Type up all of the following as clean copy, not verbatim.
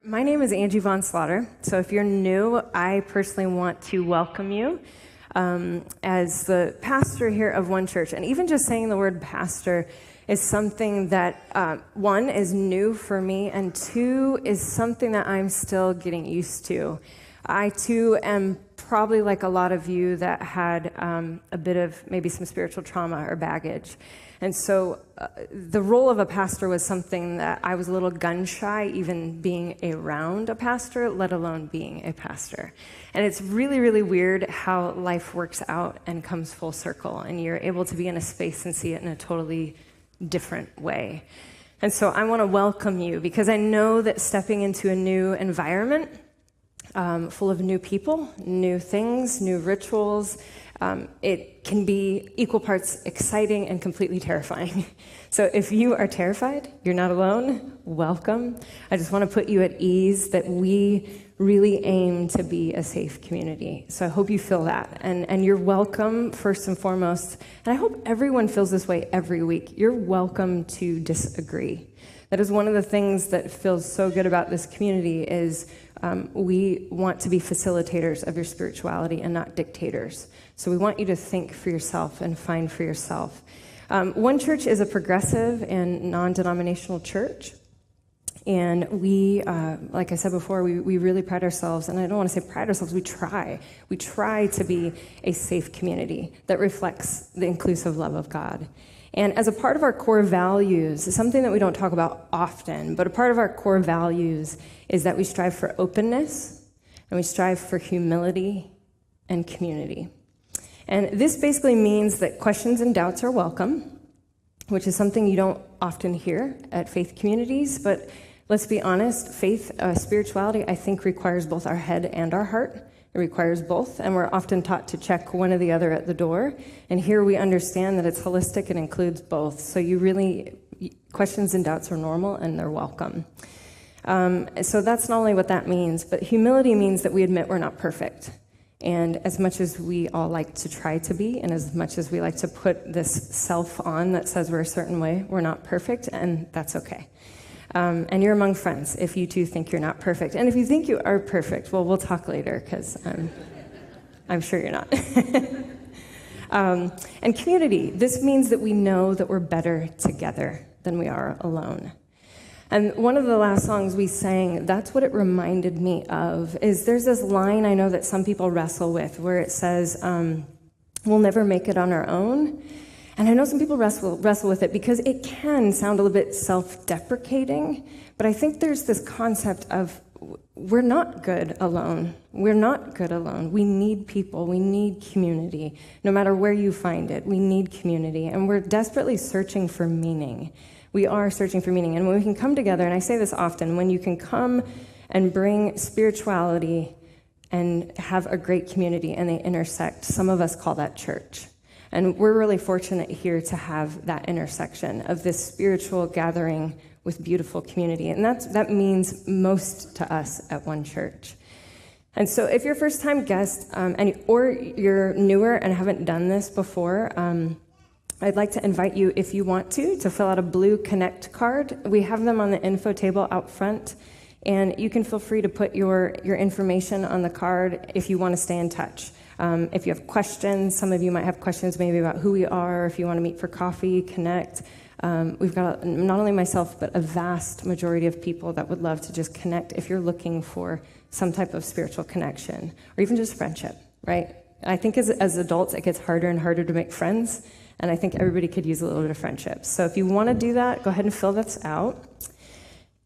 My name is Angie Von Slaughter. So if you're new, I personally want to welcome you as the pastor here of One Church. And even just saying the word pastor is something that, one, is new for me, and two, is something that I'm still getting used to. I, too, am probably like a lot of you that had a bit of maybe some spiritual trauma or baggage. And so the role of a pastor was something that I was a little gun-shy even being around a pastor, let alone being a pastor. And it's really, really weird how life works out and comes full circle, and you're able to be in a space and see it in a totally different way. And so I want to welcome you because I know that stepping into a new environment full of new people, new things, new rituals, it can be equal parts exciting and completely terrifying. So if you are terrified, you're not alone, welcome. I just want to put you at ease that we really aim to be a safe community. So I hope you feel that. And you're welcome, first and foremost. And I hope everyone feels this way every week. You're welcome to disagree. That is one of the things that feels so good about this community is we want to be facilitators of your spirituality and not dictators. So we want you to think for yourself and find for yourself. One Church is a progressive and non-denominational church. And we, like I said before, we really pride ourselves, and I don't want to say pride ourselves, we try. We try to be a safe community that reflects the inclusive love of God. And as a part of our core values, something that we don't talk about often, but a part of our core values is that we strive for openness, and we strive for humility and community. And this basically means that questions and doubts are welcome, which is something you don't often hear at faith communities, but let's be honest, faith, spirituality, I think requires both our head and our heart. It requires both, and we're often taught to check one or the other at the door. And here we understand that it's holistic and includes both. So questions and doubts are normal, and they're welcome. So that's not only what that means, but humility means that we admit we're not perfect. And as much as we all like to try to be, and as much as we like to put this self on that says we're a certain way, we're not perfect, and that's okay. And you're among friends if you too think you're not perfect. And if you think you are perfect, well, we'll talk later, because I'm sure you're not. And community, this means that we know that we're better together than we are alone. And one of the last songs we sang, that's what it reminded me of, is there's this line I know that some people wrestle with where it says, we'll never make it on our own. And I know some people wrestle with it because it can sound a little bit self-deprecating, but I think there's this concept of we're not good alone. We're not good alone. We need people. We need community. No matter where you find it, we need community. And we're desperately searching for meaning. We are searching for meaning. And when we can come together, and I say this often, when you can come and bring spirituality and have a great community and they intersect, some of us call that church. And we're really fortunate here to have that intersection of this spiritual gathering with beautiful community. And that means most to us at One Church. And so if you're a first-time guest or you're newer and haven't done this before, I'd like to invite you, if you want to fill out a blue Connect card. We have them on the info table out front. And you can feel free to put your information on the card if you want to stay in touch. If you have questions, some of you might have questions maybe about who we are, if you want to meet for coffee, connect. We've got not only myself, but a vast majority of people that would love to just connect if you're looking for some type of spiritual connection, or even just friendship, right? I think as adults, it gets harder and harder to make friends, and I think everybody could use a little bit of friendship. So if you want to do that, go ahead and fill this out.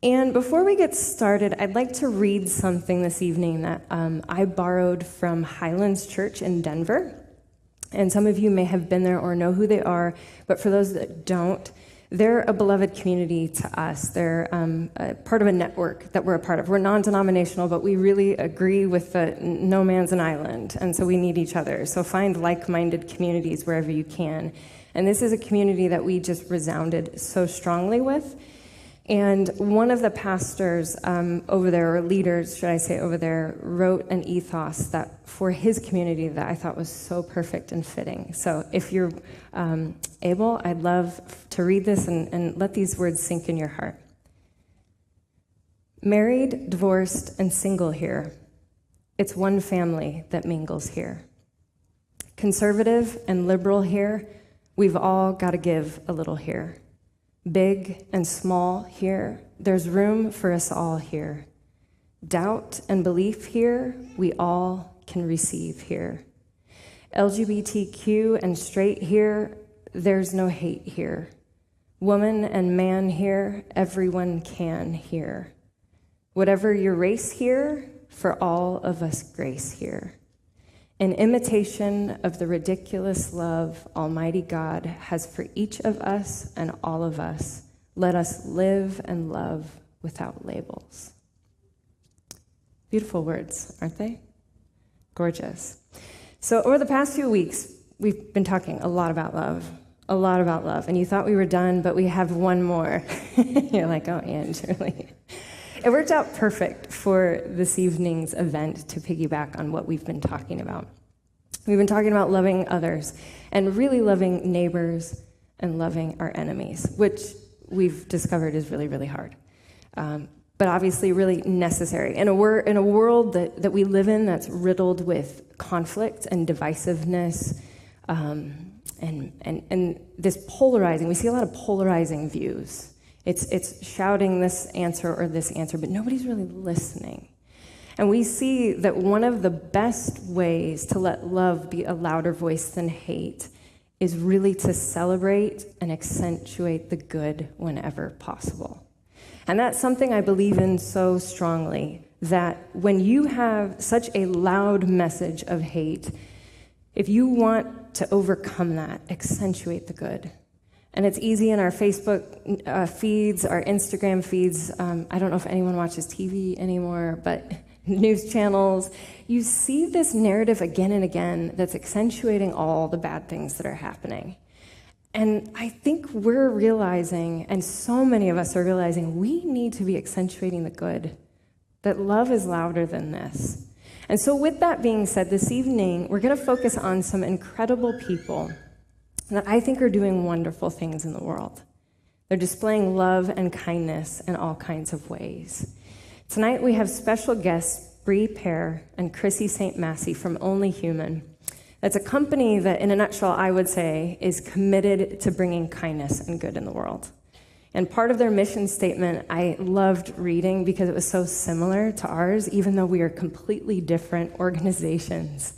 And before we get started, I'd like to read something this evening that I borrowed from Highlands Church in Denver. And some of you may have been there or know who they are, but for those that don't, they're a beloved community to us. They're part of a network that we're a part of. We're non-denominational, but we really agree with the no man's an island, and so we need each other. So find like-minded communities wherever you can. And this is a community that we just resounded so strongly with. And one of the pastors over there, or leaders, should I say, over there, wrote an ethos that for his community that I thought was so perfect and fitting. So if you're able, I'd love to read this and let these words sink in your heart. Married, divorced, and single here. It's one family that mingles here. Conservative and liberal here, we've all got to give a little here. Big and small here, there's room for us all here. Doubt and belief here, we all can receive here. LGBTQ and straight here, there's no hate here. Woman and man here, everyone can here. Whatever your race here, for all of us grace here. In imitation of the ridiculous love Almighty God has for each of us and all of us, let us live and love without labels. Beautiful words, aren't they? Gorgeous. So over the past few weeks, we've been talking a lot about love. And you thought we were done, but we have one more. You're like, oh, yeah, surely. It worked out perfect for this evening's event to piggyback on what we've been talking about. We've been talking about loving others and really loving neighbors and loving our enemies, which we've discovered is really, really hard. But obviously really necessary. In a world that we live in that's riddled with conflict and divisiveness, and this polarizing, we see a lot of polarizing views. It's shouting this answer or this answer, but nobody's really listening. And we see that one of the best ways to let love be a louder voice than hate is really to celebrate and accentuate the good whenever possible. And that's something I believe in so strongly, that when you have such a loud message of hate, if you want to overcome that, accentuate the good. And it's easy in our Facebook feeds, our Instagram feeds. I don't know if anyone watches TV anymore, but news channels. You see this narrative again and again that's accentuating all the bad things that are happening. And I think we're realizing, and so many of us are realizing, we need to be accentuating the good, that love is louder than this. And so with that being said, this evening, we're going to focus on some incredible people that I think are doing wonderful things in the world. They're displaying love and kindness in all kinds of ways. Tonight we have special guests, Bree Pear and Crissy Saint-Massey from Only Human. That's a company that, in a nutshell, I would say, is committed to bringing kindness and good in the world. And part of their mission statement I loved reading because it was so similar to ours, even though we are completely different organizations.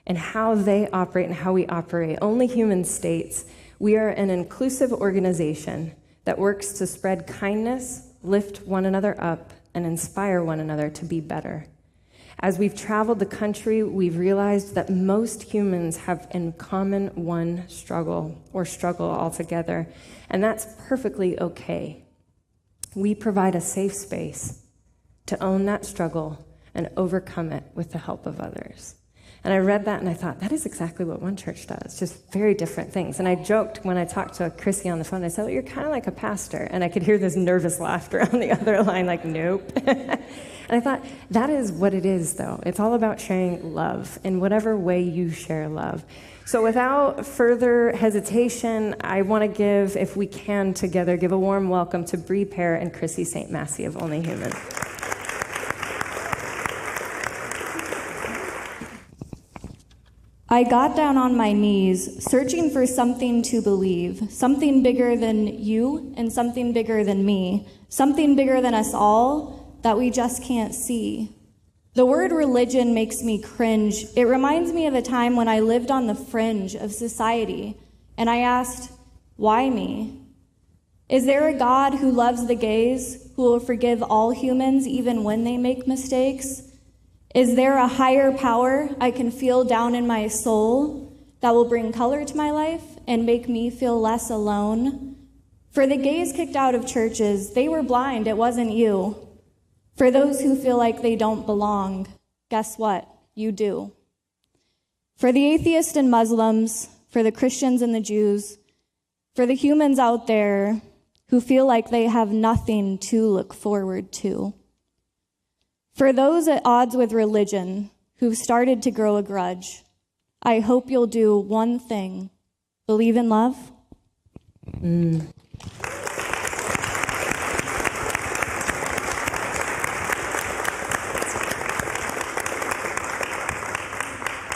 And how they operate and how we operate. Only Human states, we are an inclusive organization that works to spread kindness, lift one another up, and inspire one another to be better. As we've traveled the country, we've realized that most humans have in common one struggle, or struggle altogether, and that's perfectly okay. We provide a safe space to own that struggle and overcome it with the help of others. And I read that and I thought, that is exactly what One Church does, just very different things. And I joked when I talked to Crissy on the phone, I said, well, you're kind of like a pastor. And I could hear this nervous laughter on the other line, like, nope. And I thought, that is what it is, though. It's all about sharing love in whatever way you share love. So without further hesitation, I want to give, if we can together, give a warm welcome to Bree Pear and Crissy Saint-Massey of Only Human. I got down on my knees, searching for something to believe, something bigger than you and something bigger than me, something bigger than us all that we just can't see. The word religion makes me cringe. It reminds me of a time when I lived on the fringe of society, and I asked, why me? Is there a God who loves the gays, who will forgive all humans even when they make mistakes? Is there a higher power I can feel down in my soul that will bring color to my life and make me feel less alone? For the gays kicked out of churches, they were blind, it wasn't you. For those who feel like they don't belong, guess what? You do. For the atheists and Muslims, for the Christians and the Jews, for the humans out there who feel like they have nothing to look forward to. For those at odds with religion who've started to grow a grudge, I hope you'll do one thing: believe in love.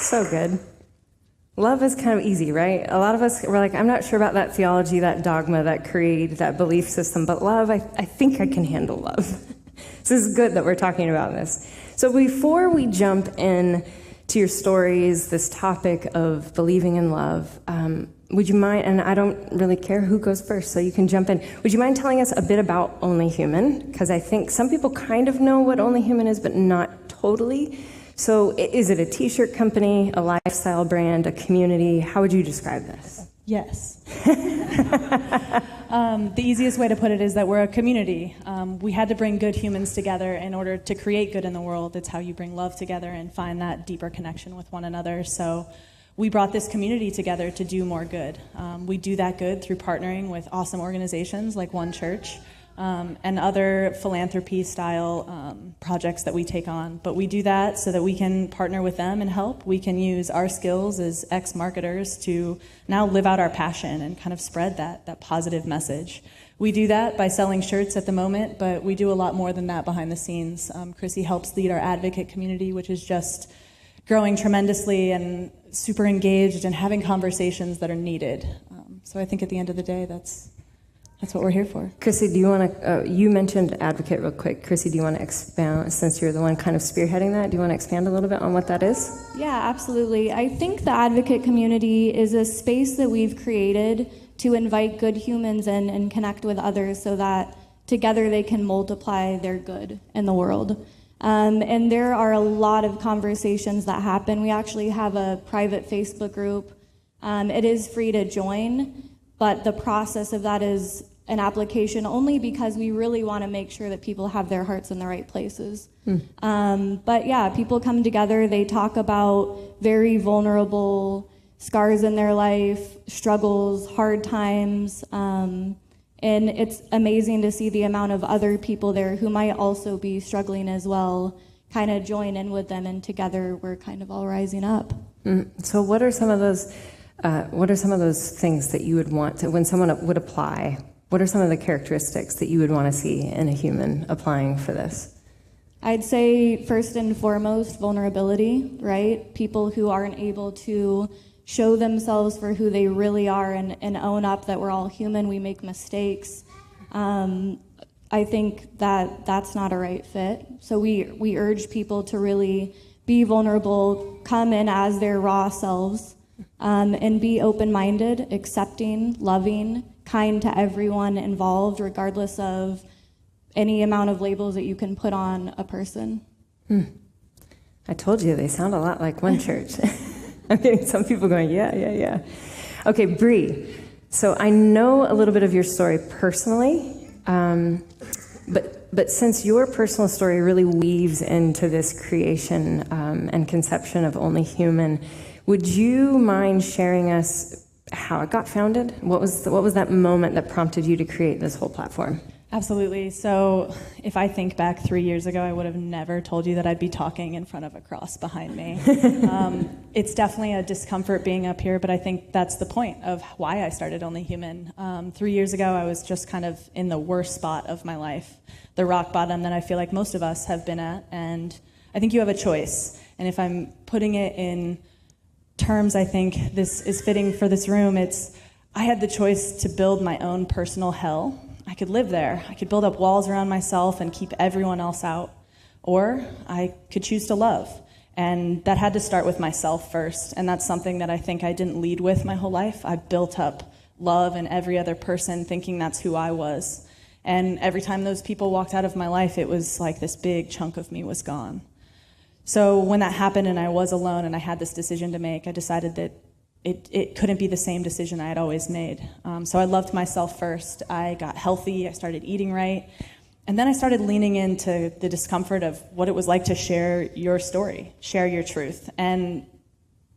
So good. Love is kind of easy, right? A lot of us, we're like, I'm not sure about that theology, that dogma, that creed, that belief system, but love, I think I can handle love. This is good that we're talking about this. So before we jump in to your stories, this topic of believing in love, would you mind, and I don't really care who goes first, so you can jump in. Would you mind telling us a bit about Only Human? Because I think some people kind of know what Only Human is, but not totally. So is it a t-shirt company, a lifestyle brand, a community? How would you describe this? Yes. The easiest way to put it is that we're a community. We had to bring good humans together in order to create good in the world. It's how you bring love together and find that deeper connection with one another. So we brought this community together to do more good. We do that good through partnering with awesome organizations like One Church, and other philanthropy-style projects that we take on. But we do that so that we can partner with them and help. We can use our skills as ex-marketers to now live out our passion and kind of spread that positive message. We do that by selling shirts at the moment, but we do a lot more than that behind the scenes. Crissy helps lead our advocate community, which is just growing tremendously and super engaged and having conversations that are needed. So I think at the end of the day, that's what we're here for. Crissy, do you want to, you mentioned advocate real quick. Crissy, do you want to expound, since you're the one kind of spearheading that, do you want to expand a little bit on what that is? Yeah, absolutely. I think the advocate community is a space that we've created to invite good humans in and connect with others so that together they can multiply their good in the world. And there are a lot of conversations that happen. We actually have a private Facebook group. It is free to join, but the process of that is an application only because we really want to make sure that people have their hearts in the right places. But yeah, people come together, they talk about very vulnerable scars in their life, struggles, hard times, and it's amazing to see the amount of other people there who might also be struggling as well, kind of join in with them, and together we're kind of all rising up. So what are some of those things that you would want to, when someone would apply, what are some of the characteristics that you would want to see in a human applying for this? I'd say first and foremost, vulnerability, right? People who aren't able to show themselves for who they really are and own up that we're all human, we make mistakes. I think that that's not a right fit. So we urge people to really be vulnerable, come in as their raw selves, and be open-minded, accepting, loving, kind to everyone involved, regardless of any amount of labels that you can put on a person. I told you, they sound a lot like One Church. I'm getting some people going, yeah. Okay, Bree, so I know a little bit of your story personally, but since your personal story really weaves into this creation and conception of Only Human, would you mind sharing us how it got founded? What was that moment that prompted you to create this whole platform? Absolutely. So if I think back 3 years ago, I would have never told you that I'd be talking in front of a cross behind me. It's definitely a discomfort being up here, but I think that's the point of why I started Only Human. 3 years ago, I was just kind of in the worst spot of my life, the rock bottom that I feel like most of us have been at, and I think you have a choice. And if I'm putting it in terms I think this is fitting for this room, I had the choice to build my own personal hell. I could live there. I could build up walls around myself and keep everyone else out. Or I could choose to love. And that had to start with myself first. And that's something that I think I didn't lead with my whole life. I built up love in every other person thinking that's who I was. And every time those people walked out of my life, it was like this big chunk of me was gone. So when that happened and I was alone and I had this decision to make, I decided that it couldn't be the same decision I had always made. So I loved myself first. I got healthy. I started eating right. And then I started leaning into the discomfort of what it was like to share your story, share your truth. And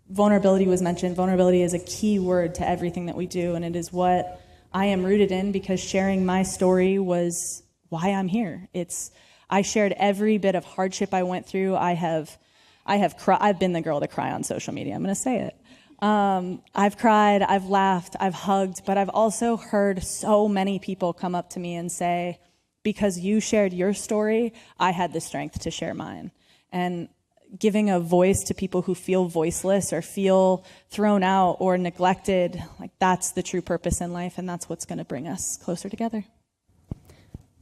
vulnerability was mentioned. Vulnerability is a key word to everything that we do, and it is what I am rooted in because sharing my story was why I'm here. I shared every bit of hardship I went through. I've been the girl to cry on social media. I'm going to say it. I've cried, I've laughed, I've hugged, but I've also heard so many people come up to me and say, because you shared your story, I had the strength to share mine. And giving a voice to people who feel voiceless or feel thrown out or neglected, like that's the true purpose in life, and that's what's going to bring us closer together.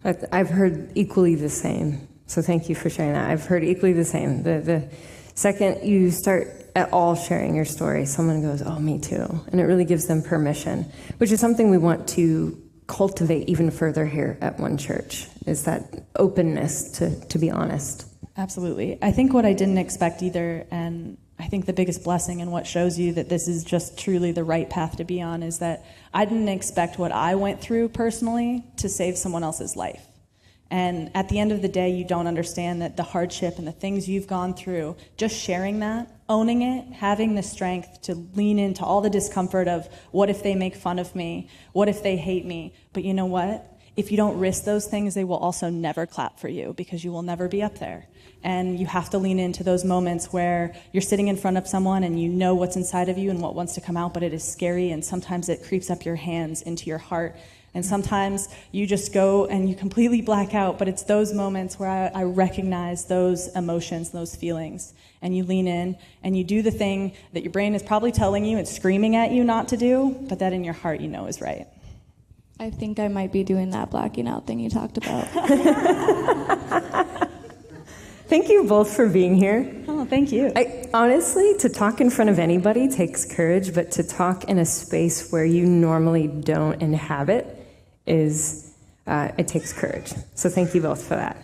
I've heard equally the same, so thank you for sharing that. I've heard equally the same. The second you start at all sharing your story, someone goes, oh, me too, and it really gives them permission, which is something we want to cultivate even further here at One Church, is that openness to be honest. Absolutely. I think what I didn't expect either, and I think the biggest blessing and what shows you that this is just truly the right path to be on, is that I didn't expect what I went through personally to save someone else's life. And at the end of the day, you don't understand that the hardship and the things you've gone through, just sharing that, owning it, having the strength to lean into all the discomfort of what if they make fun of me, what if they hate me, but you know what? If you don't risk those things, they will also never clap for you because you will never be up there. And you have to lean into those moments where you're sitting in front of someone and you know what's inside of you and what wants to come out, but it is scary, and sometimes it creeps up your hands into your heart. And sometimes you just go and you completely black out, but it's those moments where I recognize those emotions, those feelings, and you lean in and you do the thing that your brain is probably telling you, it's screaming at you not to do, but that in your heart you know is right. I think I might be doing that blacking out thing you talked about. Thank you both for being here. Oh, thank you. Honestly, to talk in front of anybody takes courage, but to talk in a space where you normally don't inhabit it takes courage. So thank you both for that.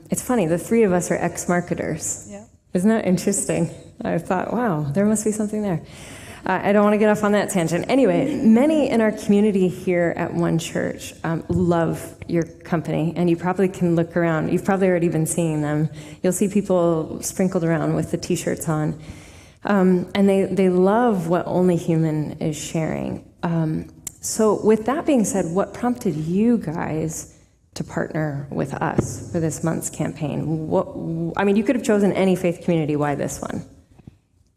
It's funny, the three of us are ex-marketers. Yeah. Isn't that interesting? I thought, wow, there must be something there. I don't want to get off on that tangent. Anyway, many in our community here at One Church love your company, and you probably can look around. You've probably already been seeing them. You'll see people sprinkled around with the T-shirts on, and they love what Only Human is sharing. So with that being said, what prompted you guys to partner with us for this month's campaign? You could have chosen any faith community. Why this one?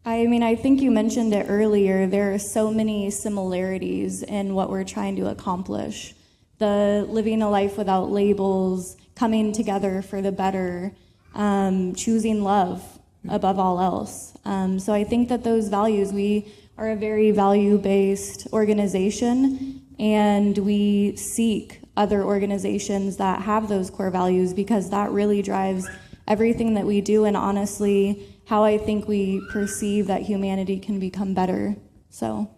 I think you mentioned it earlier. There are so many similarities in what we're trying to accomplish. The living a life without labels, coming together for the better, choosing love above all else. So I think that those values, we are a very value-based organization, and we seek other organizations that have those core values, because that really drives everything that we do, and honestly, how I think we perceive that humanity can become better. So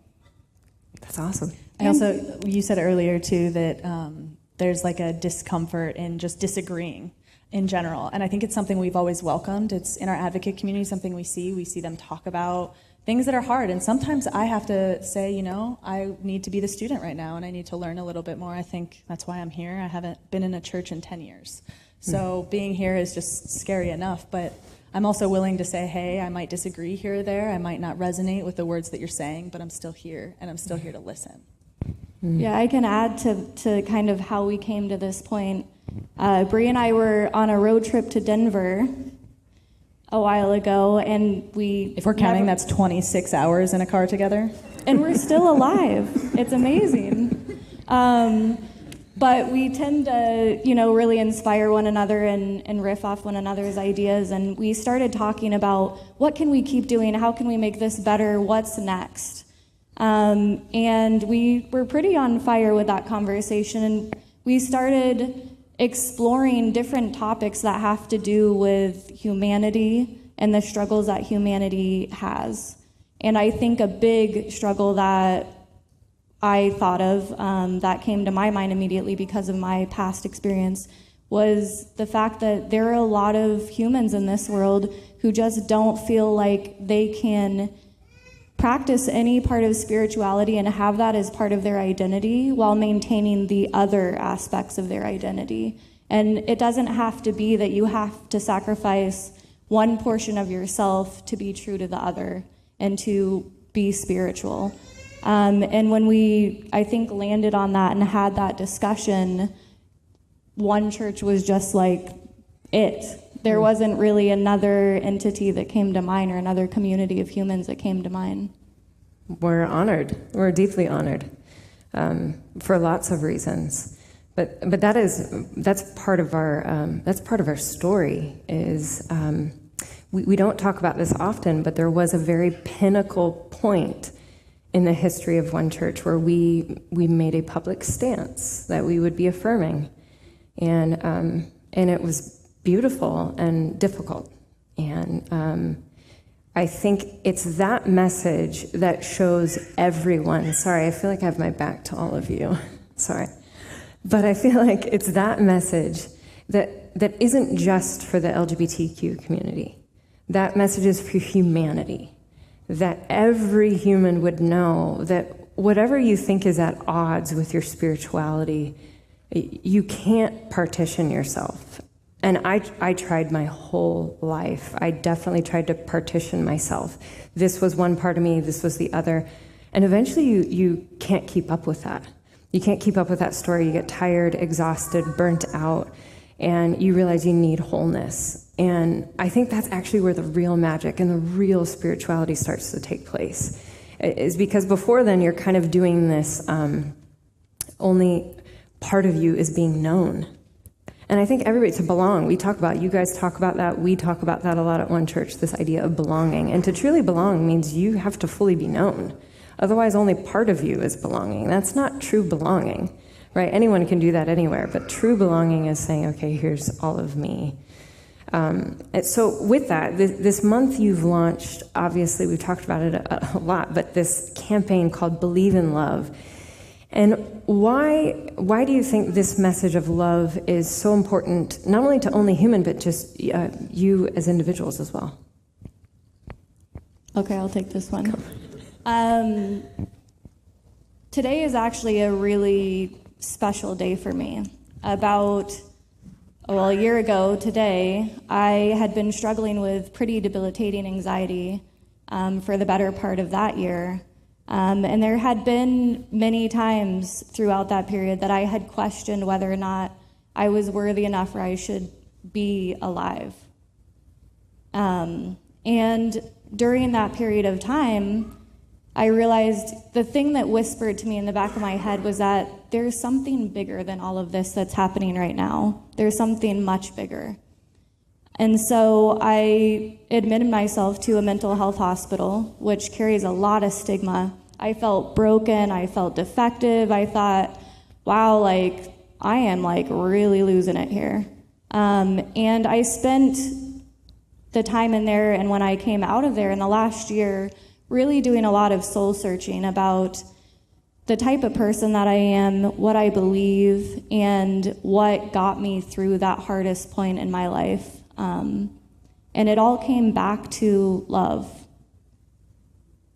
that's awesome. You said earlier too that there's like a discomfort in just disagreeing in general, and I think it's something we've always welcomed. It's in our advocate community, something we see them talk about things that are hard, and sometimes I have to say, I need to be the student right now and I need to learn a little bit more. I think that's why I'm here. I haven't been in a church in 10 years. So being here is just scary enough, but I'm also willing to say, hey, I might disagree here or there. I might not resonate with the words that you're saying, but I'm still here, and I'm still here to listen. Yeah, I can add to kind of how we came to this point. Bree and I were on a road trip to Denver a while ago, and if we're counting, that's 26 hours in a car together. And we're still alive. It's amazing. But we tend to, really inspire one another and riff off one another's ideas. And we started talking about, what can we keep doing? How can we make this better? What's next? And we were pretty on fire with that conversation. And we started exploring different topics that have to do with humanity and the struggles that humanity has. And I think a big struggle that I thought of that came to my mind immediately because of my past experience was the fact that there are a lot of humans in this world who just don't feel like they can practice any part of spirituality and have that as part of their identity while maintaining the other aspects of their identity. And it doesn't have to be that you have to sacrifice one portion of yourself to be true to the other and to be spiritual. And when we, I think, landed on that and had that discussion, One Church was just like it. There wasn't really another entity that came to mind or another community of humans that came to mind. We're honored. We're deeply honored for lots of reasons. But that's part of our story is we don't talk about this often, but there was a very pinnacle point in the history of One Church where we made a public stance that we would be affirming. And it was beautiful and difficult. And I think it's that message that shows everyone. Sorry, I feel like I have my back to all of you. Sorry. But I feel like it's that message that isn't just for the LGBTQ community. That message is for humanity. That every human would know that whatever you think is at odds with your spirituality, you can't partition yourself. And I tried my whole life. I definitely tried to partition myself. This was one part of me, this was the other. And eventually you can't keep up with that. You can't keep up with that story. You get tired, exhausted, burnt out, and you realize you need wholeness. And I think that's actually where the real magic and the real spirituality starts to take place. Is because before then you're kind of doing this, only part of you is being known. And I think everybody, to belong, we talk about, you guys talk about that, we talk about that a lot at One Church, this idea of belonging. And to truly belong means you have to fully be known. Otherwise, only part of you is belonging. That's not true belonging, right? Anyone can do that anywhere, but true belonging is saying, okay, here's all of me. And so with that, this month you've launched, obviously we've talked about it a lot, but this campaign called Believe in Love. And why do you think this message of love is so important, not only to only human, but just you as individuals as well? Okay, I'll take this one. Today is actually a really special day for me. About a year ago today, I had been struggling with pretty debilitating anxiety for the better part of that year. And there had been many times throughout that period that I had questioned whether or not I was worthy enough or I should be alive. And during that period of time, I realized the thing that whispered to me in the back of my head was that there's something bigger than all of this that's happening right now. There's something much bigger. And so I admitted myself to a mental health hospital, which carries a lot of stigma. I felt broken, I felt defective, I thought, wow, like, I am like really losing it here. And I spent the time in there, and when I came out of there in the last year, really doing a lot of soul searching about the type of person that I am, what I believe, and what got me through that hardest point in my life. And it all came back to love.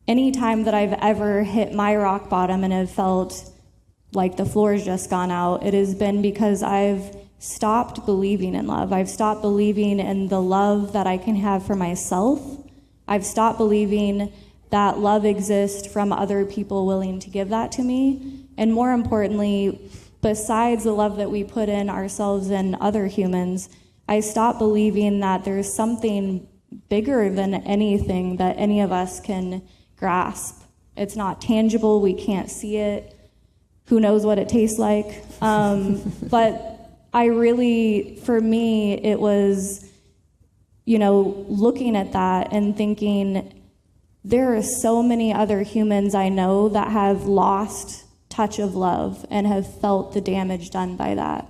Anytime that I've ever hit my rock bottom and have felt like the floor's just gone out, it has been because I've stopped believing in love. I've stopped believing in the love that I can have for myself. I've stopped believing that love exists from other people willing to give that to me. And more importantly, besides the love that we put in ourselves and other humans, I stopped believing that there's something bigger than anything that any of us can grasp. It's not tangible, we can't see it. Who knows what it tastes like? But I really, for me, it was, looking at that and thinking, there are so many other humans I know that have lost touch of love and have felt the damage done by that.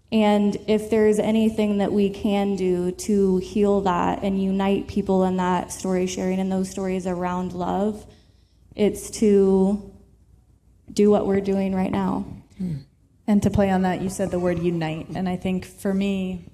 And if there's anything that we can do to heal that and unite people in that story sharing and those stories around love, it's to do what we're doing right now. And to play on that, you said the word unite. And I think for me,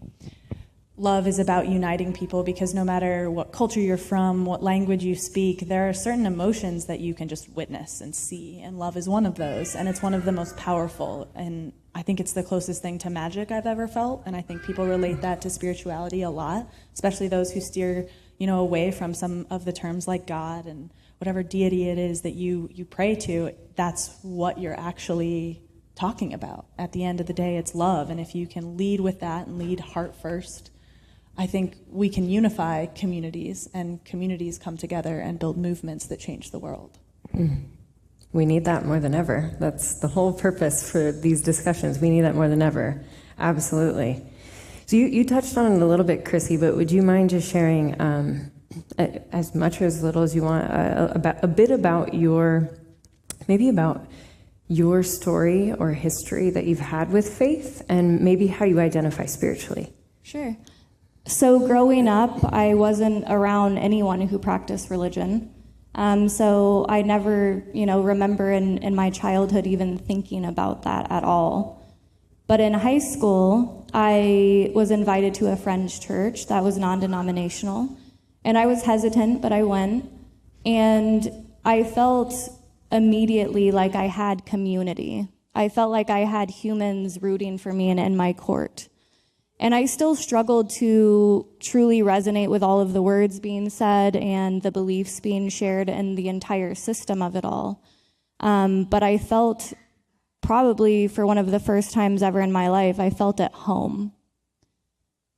love is about uniting people, because no matter what culture you're from, what language you speak, there are certain emotions that you can just witness and see. And love is one of those. And it's one of the most powerful. And I think it's the closest thing to magic I've ever felt. And I think people relate that to spirituality a lot, especially those who steer, away from some of the terms like God and whatever deity it is that you pray to. That's what you're actually talking about. At the end of the day, it's love. And if you can lead with that and lead heart first, I think we can unify communities, and communities come together and build movements that change the world. We need that more than ever. That's the whole purpose for these discussions. We need that more than ever. Absolutely. So you touched on it a little bit, Crissy, but would you mind just sharing as much or as little as you want a bit about your story or history that you've had with faith, and maybe how you identify spiritually? Sure. So growing up, I wasn't around anyone who practiced religion. So I never, remember in my childhood even thinking about that at all. But in high school, I was invited to a friend's church that was non-denominational. And I was hesitant, but I went. And I felt immediately like I had community. I felt like I had humans rooting for me and in my court. And I still struggled to truly resonate with all of the words being said and the beliefs being shared and the entire system of it all. But I felt, probably for one of the first times ever in my life, I felt at home.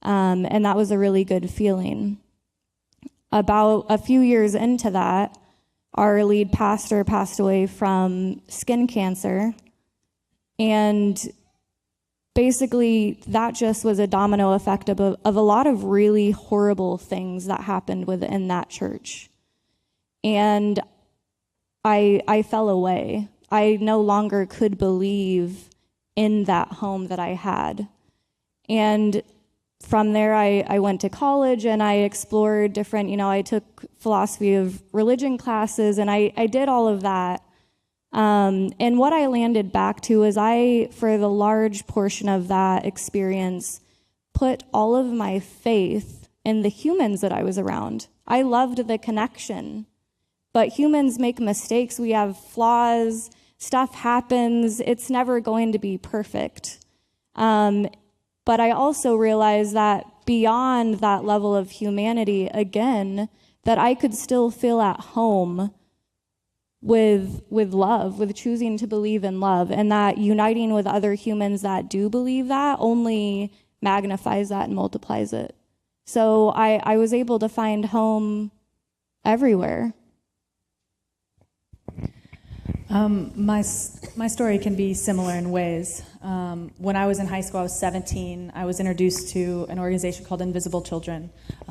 And that was a really good feeling. About a few years into that, our lead pastor passed away from skin cancer. And basically, that just was a domino effect of a lot of really horrible things that happened within that church. And I fell away. I no longer could believe in that home that I had. And from there, I went to college and I explored different, I took philosophy of religion classes, and I did all of that. And what I landed back to is for the large portion of that experience, put all of my faith in the humans that I was around. I loved the connection, but humans make mistakes. We have flaws. Stuff happens. It's never going to be perfect. But I also realized that beyond that level of humanity, again, that I could still feel at home with love, with choosing to believe in love, and that uniting with other humans that do believe that only magnifies that and multiplies it. So I was able to find home everywhere. My story can be similar in ways. When I was in high school, I was 17. I was introduced to an organization called Invisible Children.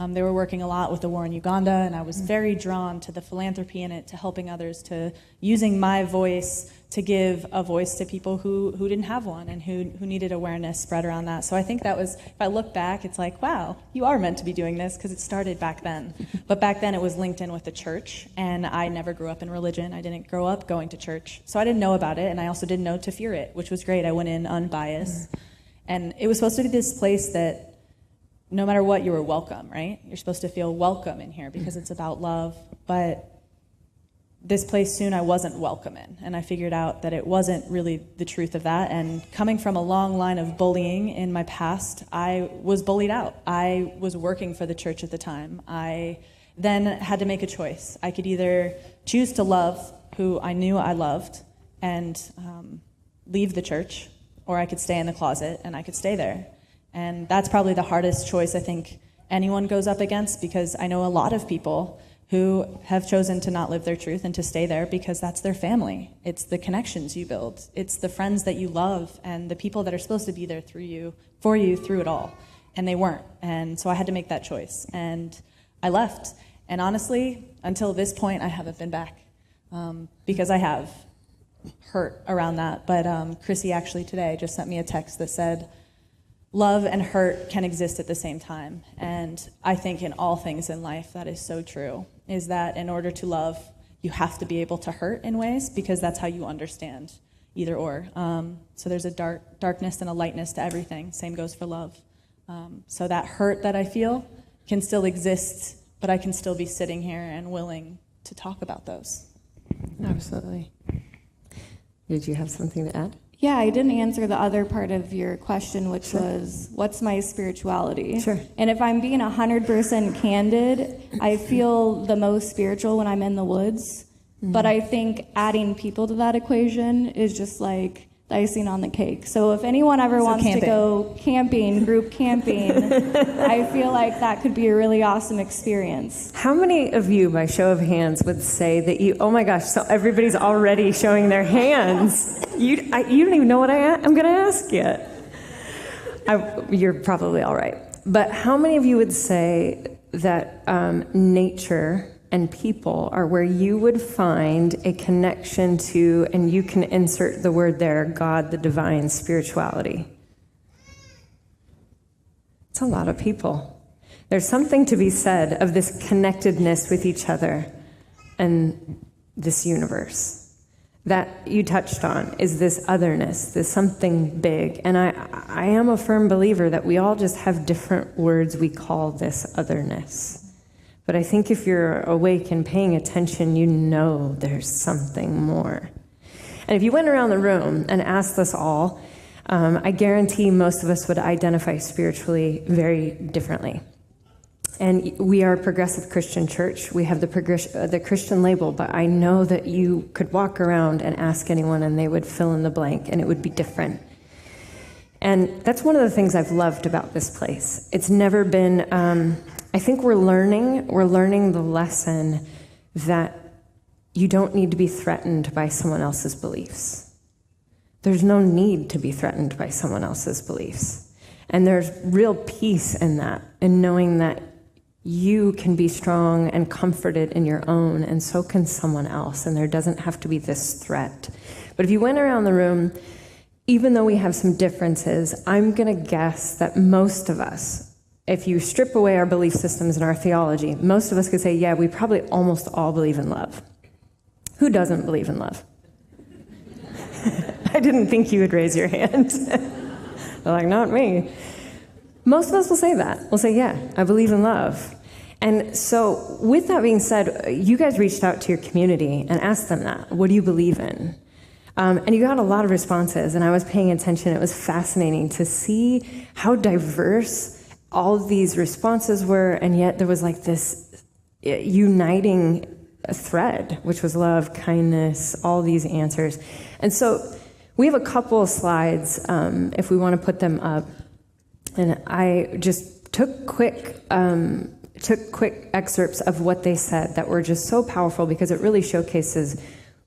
They were working a lot with the war in Uganda, and I was very drawn to the philanthropy in it, to helping others, to using my voice to give a voice to people who didn't have one and who needed awareness spread around that. So I think that was, if I look back, it's like, wow, you are meant to be doing this, because it started back then. But back then it was linked in with the church, and I never grew up in religion. I didn't grow up going to church. So I didn't know about it, and I also didn't know to fear it, which was great. I went in unbiased. And it was supposed to be this place that no matter what, you were welcome, right? You're supposed to feel welcome in here because it's about love. But this place soon I wasn't welcome in, and I figured out that it wasn't really the truth of that. And coming from a long line of bullying in my past, I was bullied out. I was working for the church at the time. I then had to make a choice. I could either choose to love who I knew I loved and leave the church, or I could stay in the closet and I could stay there. And that's probably the hardest choice I think anyone goes up against, because I know a lot of people who have chosen to not live their truth and to stay there because that's their family. It's the connections you build. It's the friends that you love and the people that are supposed to be there for you through it all. And they weren't. And so I had to make that choice. And I left. And honestly, until this point, I haven't been back, because I have hurt around that. But Crissy actually today just sent me a text that said, love and hurt can exist at the same time. And I think in all things in life, that is so true, is that in order to love, you have to be able to hurt in ways, because that's how you understand either or. So there's a darkness and a lightness to everything. Same goes for love. So that hurt that I feel can still exist, but I can still be sitting here and willing to talk about those. Absolutely. Did you have something to add? Yeah, I didn't answer the other part of your question, which was, what's my spirituality? Sure. And if I'm being 100% candid, I feel the most spiritual when I'm in the woods. Mm-hmm. But I think adding people to that equation is just like the icing on the cake. So if anyone ever wants to go camping, group camping, I feel like that could be a really awesome experience. How many of you, by show of hands, would say that you, oh my gosh, so everybody's already showing their hands. You don't even know what I'm going to ask yet. You're probably all right. But how many of you would say that nature and people are where you would find a connection to, and you can insert the word there, God, the divine, spirituality? It's a lot of people. There's something to be said of this connectedness with each other and this universe. That you touched on is this otherness, this something big. And I am a firm believer that we all just have different words we call this otherness. But I think if you're awake and paying attention, you know there's something more. And if you went around the room and asked us all, I guarantee most of us would identify spiritually very differently. And we are a progressive Christian church. We have the Christian label, but I know that you could walk around and ask anyone and they would fill in the blank and it would be different. And that's one of the things I've loved about this place. It's never been, I think we're learning the lesson that you don't need to be threatened by someone else's beliefs. There's no need to be threatened by someone else's beliefs. And there's real peace in that, in knowing that you can be strong and comforted in your own, and so can someone else, and there doesn't have to be this threat. But if you went around the room, even though we have some differences, I'm going to guess that most of us, if you strip away our belief systems and our theology, most of us could say, yeah, we probably almost all believe in love. Who doesn't believe in love? I didn't think you would raise your hand. They're like, not me. Most of us will say that. We'll say, yeah, I believe in love. And so with that being said, you guys reached out to your community and asked them that. What do you believe in? And you got a lot of responses, and I was paying attention. It was fascinating to see how diverse all of these responses were, and yet there was like this uniting thread, which was love, kindness, all these answers. And so we have a couple of slides, if we want to put them up. And I just took quick excerpts of what they said that were just so powerful because it really showcases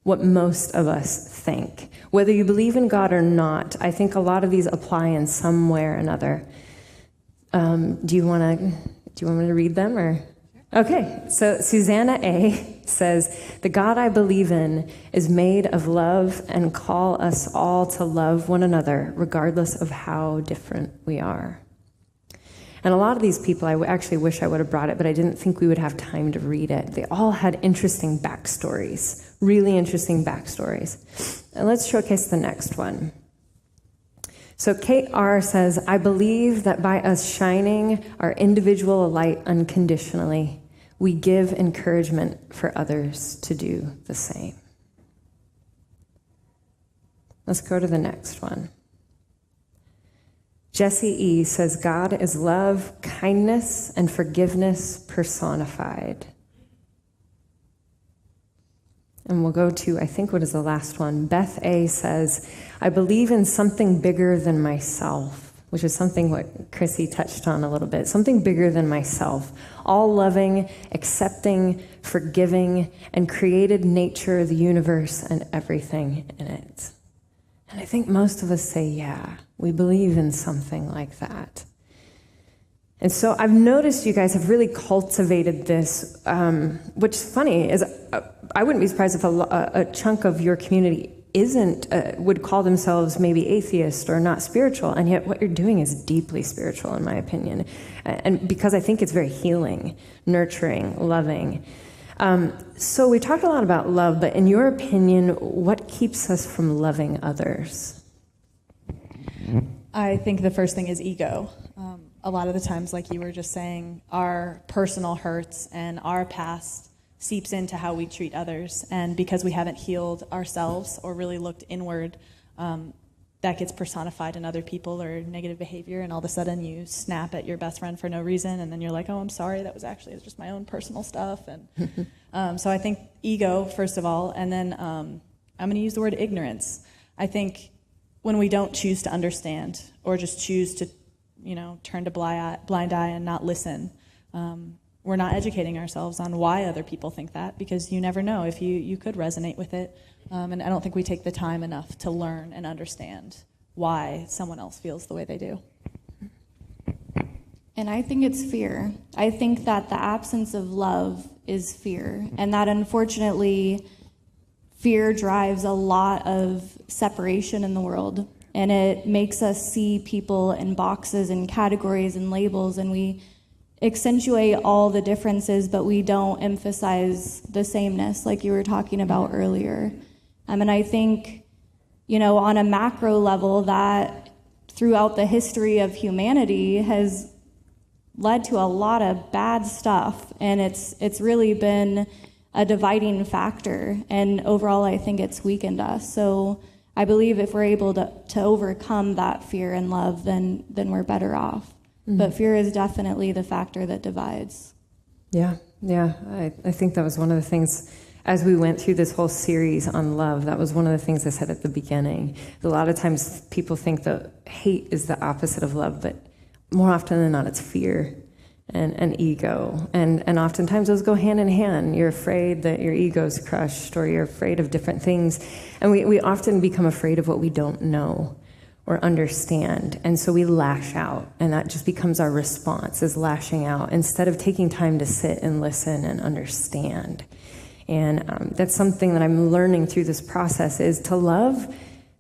what most of us think. Whether you believe in God or not, I think a lot of these apply in some way or another. Do you want me to read them or? Okay, so Susanna A. says, the God I believe in is made of love and call us all to love one another, regardless of how different we are. And a lot of these people, I actually wish I would have brought it, but I didn't think we would have time to read it. They all had interesting backstories, really interesting backstories. And let's showcase the next one. So Kate R. says, I believe that by us shining our individual light unconditionally, we give encouragement for others to do the same. Let's go to the next one. Jesse E. says, God is love, kindness, and forgiveness personified. And we'll go to, I think, what is the last one? Beth A. says, I believe in something bigger than myself, which is something what Crissy touched on a little bit, something bigger than myself, all loving, accepting, forgiving, and created nature, the universe, and everything in it. And I think most of us say, yeah, we believe in something like that. And so I've noticed you guys have really cultivated this, which is funny, is I wouldn't be surprised if a chunk of your community would call themselves maybe atheist or not spiritual, and yet what you're doing is deeply spiritual, in my opinion. And because I think it's very healing, nurturing, loving. So we talked a lot about love, but in your opinion, what keeps us from loving others? I think the first thing is ego. A lot of the times, like you were just saying, our personal hurts and our past seeps into how we treat others. And because we haven't healed ourselves or really looked inward, that gets personified in other people or negative behavior. And all of a sudden you snap at your best friend for no reason. And then you're like, oh, I'm sorry. That was actually just my own personal stuff. And so I think ego, first of all. And then I'm going to use the word ignorance. I think when we don't choose to understand or just choose to, turn to blind eye and not listen, we're not educating ourselves on why other people think that, because you never know if you could resonate with it. And I don't think we take the time enough to learn and understand why someone else feels the way they do. And I think it's fear. I think that the absence of love is fear, and that unfortunately fear drives a lot of separation in the world, and it makes us see people in boxes and categories and labels, and we accentuate all the differences, but we don't emphasize the sameness like you were talking about earlier. And I think, on a macro level, that throughout the history of humanity has led to a lot of bad stuff, and it's really been a dividing factor, and overall I think it's weakened us. So I believe if we're able to overcome that fear and love, then we're better off. Mm-hmm. But fear is definitely the factor that divides. Yeah. I think that was one of the things, as we went through this whole series on love, that was one of the things I said at the beginning. A lot of times people think that hate is the opposite of love, but more often than not, it's fear and ego. And oftentimes those go hand in hand. You're afraid that your ego's crushed, or you're afraid of different things. And we often become afraid of what we don't know or understand. And so we lash out, and that just becomes our response, is lashing out, instead of taking time to sit and listen and understand. And that's something that I'm learning through this process, is to love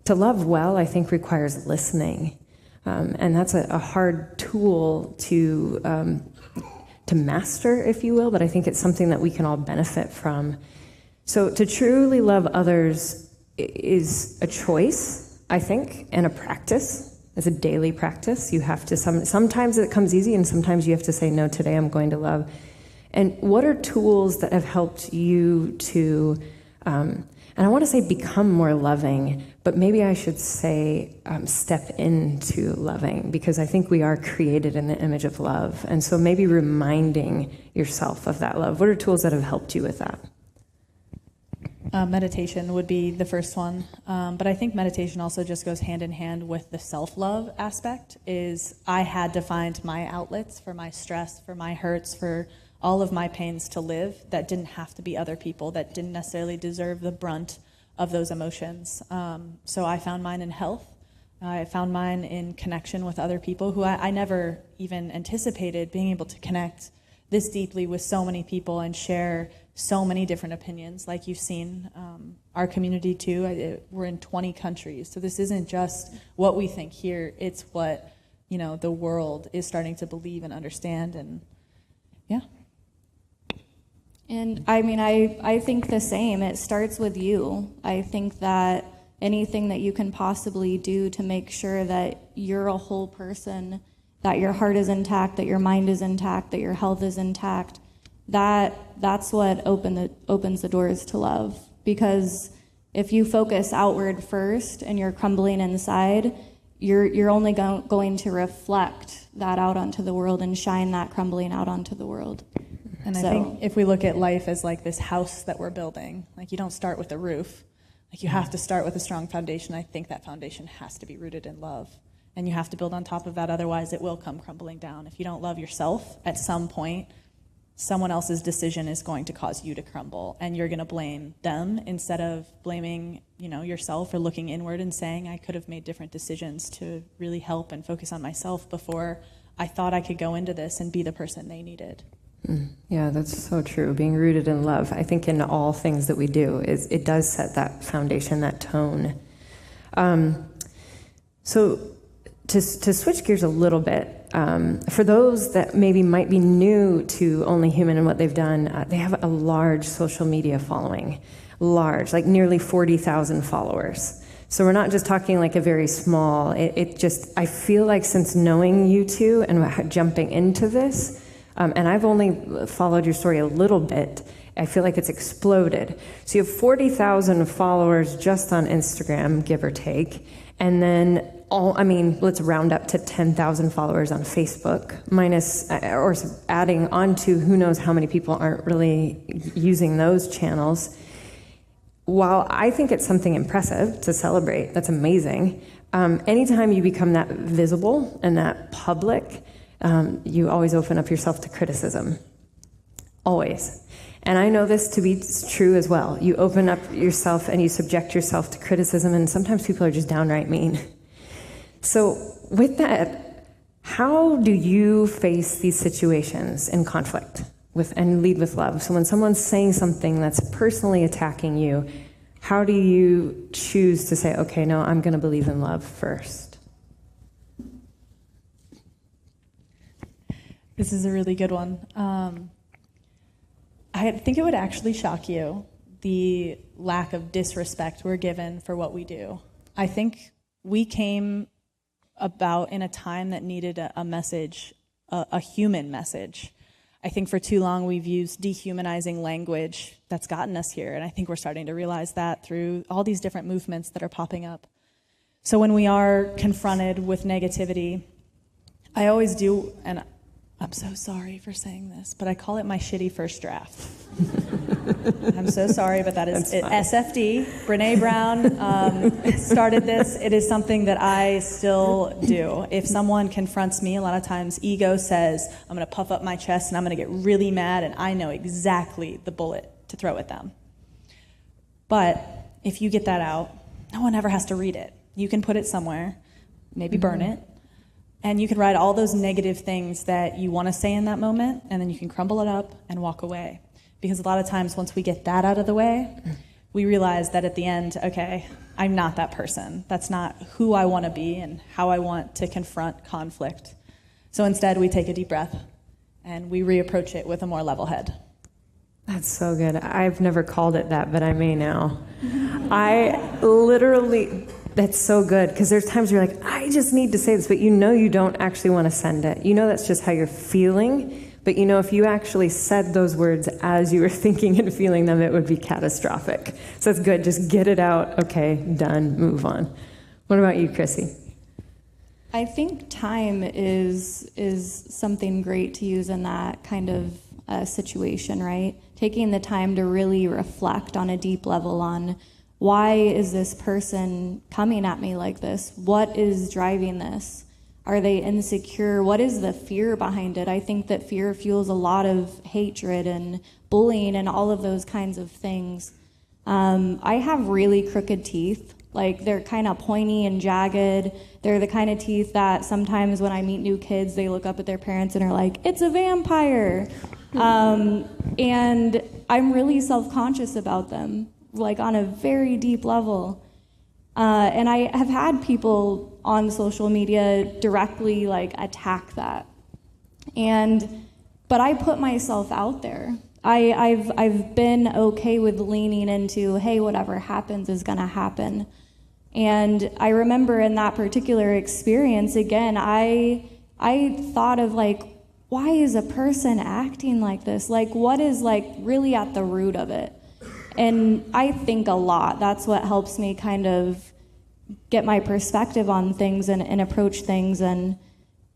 well, I think, requires listening. And that's a hard tool to master, if you will, but I think it's something that we can all benefit from. So to truly love others is a choice, I think, and a practice. It's a daily practice. You have to, sometimes it comes easy, and sometimes you have to say, no, today I'm going to love. And what are tools that have helped you to, and I want to say become more loving, but maybe I should say step into loving, because I think we are created in the image of love. And so maybe reminding yourself of that love. What are tools that have helped you with that? Meditation would be the first one. But I think meditation also just goes hand in hand with the self-love aspect. Is I had to find my outlets for my stress, for my hurts, for all of my pains to live that didn't have to be other people, that didn't necessarily deserve the brunt of those emotions. So I found mine in health. I found mine in connection with other people who I never even anticipated being able to connect this deeply with so many people and share so many different opinions, like you've seen. Our community too, we're in 20 countries. So this isn't just what we think here, it's what, the world is starting to believe and understand, and yeah. And I think the same. It starts with you. I think that anything that you can possibly do to make sure that you're a whole person, that your heart is intact, that your mind is intact, that your health is intact, that's what opens the doors to love. Because if you focus outward first and you're crumbling inside, you're only going to reflect that out onto the world and shine that crumbling out onto the world. And I think if we look at life as like this house that we're building, like you don't start with a roof, like you have to start with a strong foundation. I think that foundation has to be rooted in love, and you have to build on top of that, otherwise it will come crumbling down. If you don't love yourself, at some point, someone else's decision is going to cause you to crumble, and you're going to blame them instead of blaming, yourself, or looking inward and saying, I could have made different decisions to really help and focus on myself before I thought I could go into this and be the person they needed. Yeah, that's so true. Being rooted in love, I think, in all things that we do, it does set that foundation, that tone. So to switch gears a little bit, for those that maybe might be new to Only Human and what they've done, they have a large social media following, like nearly 40,000 followers. So we're not just talking like a very small, I feel like since knowing you two and jumping into this, and I've only followed your story a little bit, I feel like it's exploded. So you have 40,000 followers just on Instagram, give or take, and then let's round up to 10,000 followers on Facebook, or adding on to who knows how many people aren't really using those channels. While I think it's something impressive to celebrate, that's amazing, anytime you become that visible and that public, you always open up yourself to criticism. Always. And I know this to be true as well. You open up yourself and you subject yourself to criticism, and sometimes people are just downright mean. So with that, How do you face these situations in conflict and lead with love? So when someone's saying something that's personally attacking you, how do you choose to say, okay, no, I'm going to believe in love first? This is a really good one. I think it would actually shock you the lack of disrespect we're given for what we do. I think we came about in a time that needed a message, a human message. I think for too long we've used dehumanizing language that's gotten us here, and I think we're starting to realize that through all these different movements that are popping up. So when we are confronted with negativity, I always do, and I'm so sorry for saying this, but I call it my shitty first draft. I'm so sorry, but that is it. SFD. Brene Brown started this. It is something that I still do. If someone confronts me, a lot of times ego says, I'm going to puff up my chest and I'm going to get really mad, and I know exactly the bullet to throw at them. But if you get that out, no one ever has to read it. You can put it somewhere, maybe burn it, and you can write all those negative things that you want to say in that moment, and then you can crumble it up and walk away. Because a lot of times once we get that out of the way, we realize that at the end, okay, I'm not that person. That's not who I want to be and how I want to confront conflict. So instead, we take a deep breath and we reapproach it with a more level head. That's so good. I've never called it that, but I may now. I literally... That's so good, because there's times where you're like, I just need to say this, but you know you don't actually want to send it. You know that's just how you're feeling, but you know if you actually said those words as you were thinking and feeling them, it would be catastrophic. So it's good. Just get it out. Okay, done. Move on. What about you, Crissy? I think time is something great to use in that kind of situation, right? Taking the time to really reflect on a deep level on why is this person coming at me like this? What is driving this? Are they insecure? What is the fear behind it? I think that fear fuels a lot of hatred and bullying and all of those kinds of things. I have really crooked teeth. Like, they're kind of pointy and jagged. They're the kind of teeth that sometimes when I meet new kids, they look up at their parents and are like, it's a vampire. And I'm really self-conscious about them, like on a very deep level. And I have had people on social media directly like attack that. But I put myself out there. I've been okay with leaning into, hey, whatever happens is gonna happen. And I remember in that particular experience, again, I thought of like, why is a person acting like this? Like, what is like really at the root of it? And I think a lot. That's what helps me kind of get my perspective on things and approach things. And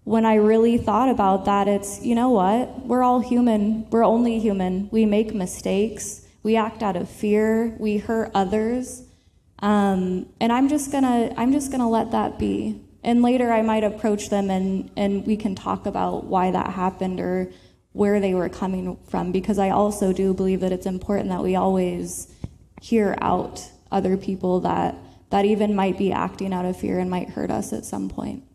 when I really thought about that, it's, you know what? We're all human. We're only human. We make mistakes. We act out of fear. We hurt others. And I'm just gonna let that be. And later I might approach them and we can talk about why that happened or where they were coming from, because I also do believe that it's important that we always hear out other people that even might be acting out of fear and might hurt us at some point.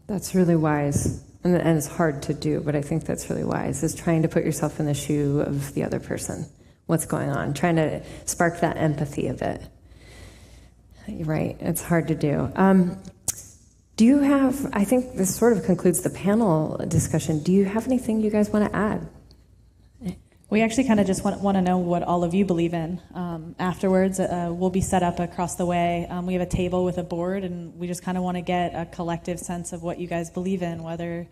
That's really wise. And it's hard to do, but I think that's really wise, is trying to put yourself in the shoe of the other person. What's going on? Trying to spark that empathy of it. You're right. It's hard to do. Do you have, I think this sort of concludes the panel discussion. Do you have anything you guys want to add? We actually kind of just want to know what all of you believe in. Afterwards, we'll be set up across the way. We have a table with a board, and we just kind of want to get a collective sense of what you guys believe in, whether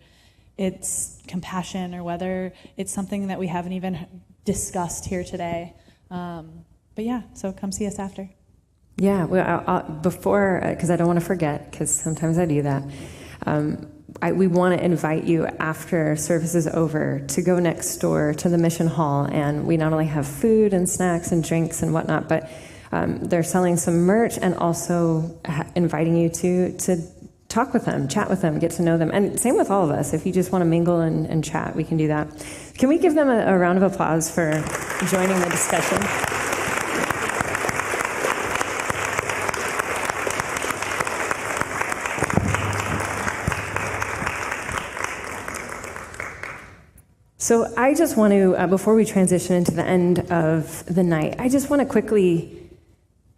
it's compassion or whether it's something that we haven't even discussed here today. But yeah, so come see us after. Yeah, well, before, because I don't want to forget, because sometimes I do that, we want to invite you after service is over to go next door to the mission hall, and we not only have food and snacks and drinks and whatnot, but they're selling some merch and also inviting you to talk with them, chat with them, get to know them, and same with all of us. If you just want to mingle and chat, we can do that. Can we give them a round of applause for joining the discussion? So I just want to, before we transition into the end of the night, I just want to quickly,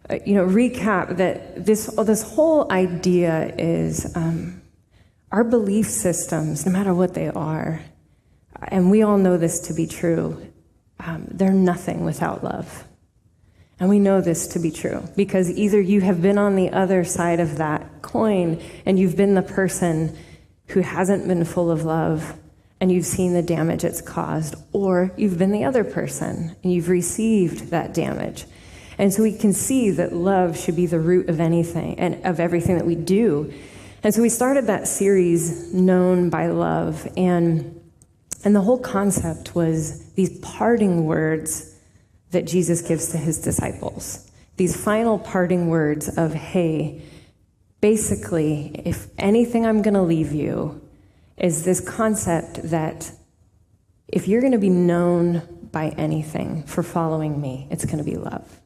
recap that this whole idea is our belief systems, no matter what they are, and we all know this to be true, they're nothing without love. And we know this to be true because either you have been on the other side of that coin and you've been the person who hasn't been full of love and you've seen the damage it's caused, or you've been the other person and you've received that damage. And so we can see that love should be the root of anything and of everything that we do. And so we started that series, Known by Love, and the whole concept was these parting words that Jesus gives to his disciples. These final parting words of, hey, basically, if anything I'm going to leave you is this concept that if you're going to be known by anything for following me, it's going to be love.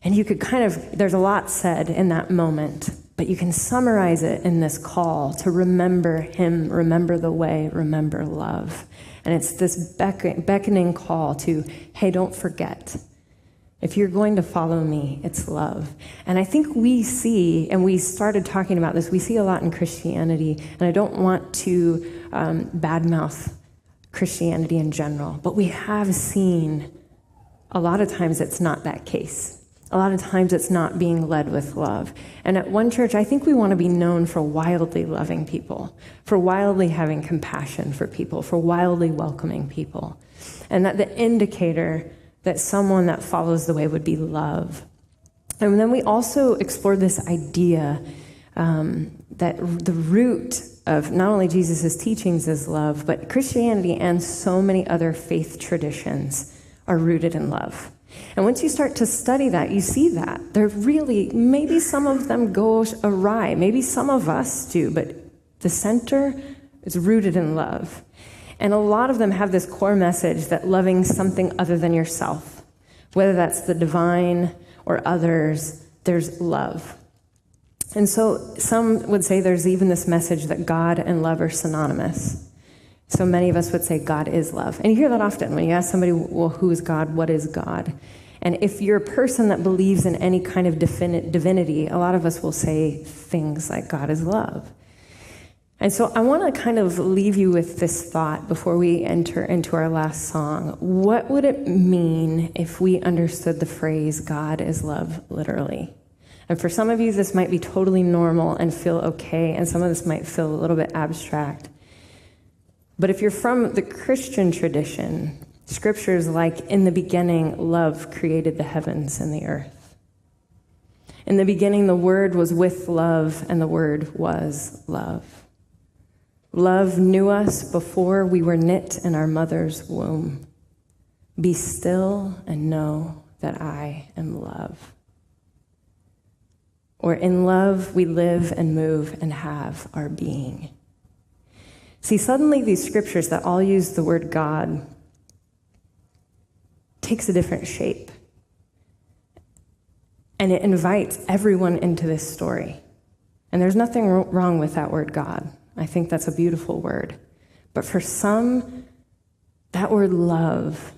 And you could there's a lot said in that moment, but you can summarize it in this call to remember him, remember the way, remember love. And it's this beckoning call to, hey, don't forget. If you're going to follow me, it's love. And I think we see, and we started talking about this, we see a lot in Christianity, and I don't want to badmouth Christianity in general, but we have seen a lot of times it's not that case. A lot of times it's not being led with love. And at One Church, I think we want to be known for wildly loving people, for wildly having compassion for people, for wildly welcoming people. And that the indicator that someone that follows the way would be love. And then we also explored this idea that the root of not only Jesus' teachings is love, but Christianity and so many other faith traditions are rooted in love. And once you start to study that, you see that. They're really, maybe some of them go awry, maybe some of us do, but the center is rooted in love. And a lot of them have this core message that loving something other than yourself, whether that's the divine or others, there's love. And so some would say there's even this message that God and love are synonymous. So many of us would say God is love. And you hear that often when you ask somebody, well, who is God? What is God? And if you're a person that believes in any kind of divinity, a lot of us will say things like God is love. And so I want to kind of leave you with this thought before we enter into our last song. What would it mean if we understood the phrase God is love literally? And for some of you, this might be totally normal and feel okay, and some of this might feel a little bit abstract. But if you're from the Christian tradition, scriptures like, in the beginning, love created the heavens and the earth. In the beginning, the Word was with love, and the Word was love. Love knew us before we were knit in our mother's womb. Be still and know that I am love. Or in love, we live and move and have our being. See, suddenly these scriptures that all use the word God takes a different shape. And it invites everyone into this story. And there's nothing wrong with that word God. I think that's a beautiful word. But for some, that word love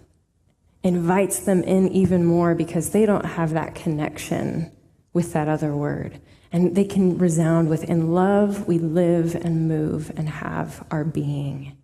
invites them in even more because they don't have that connection with that other word. And they can resound with, in love, we live and move and have our being.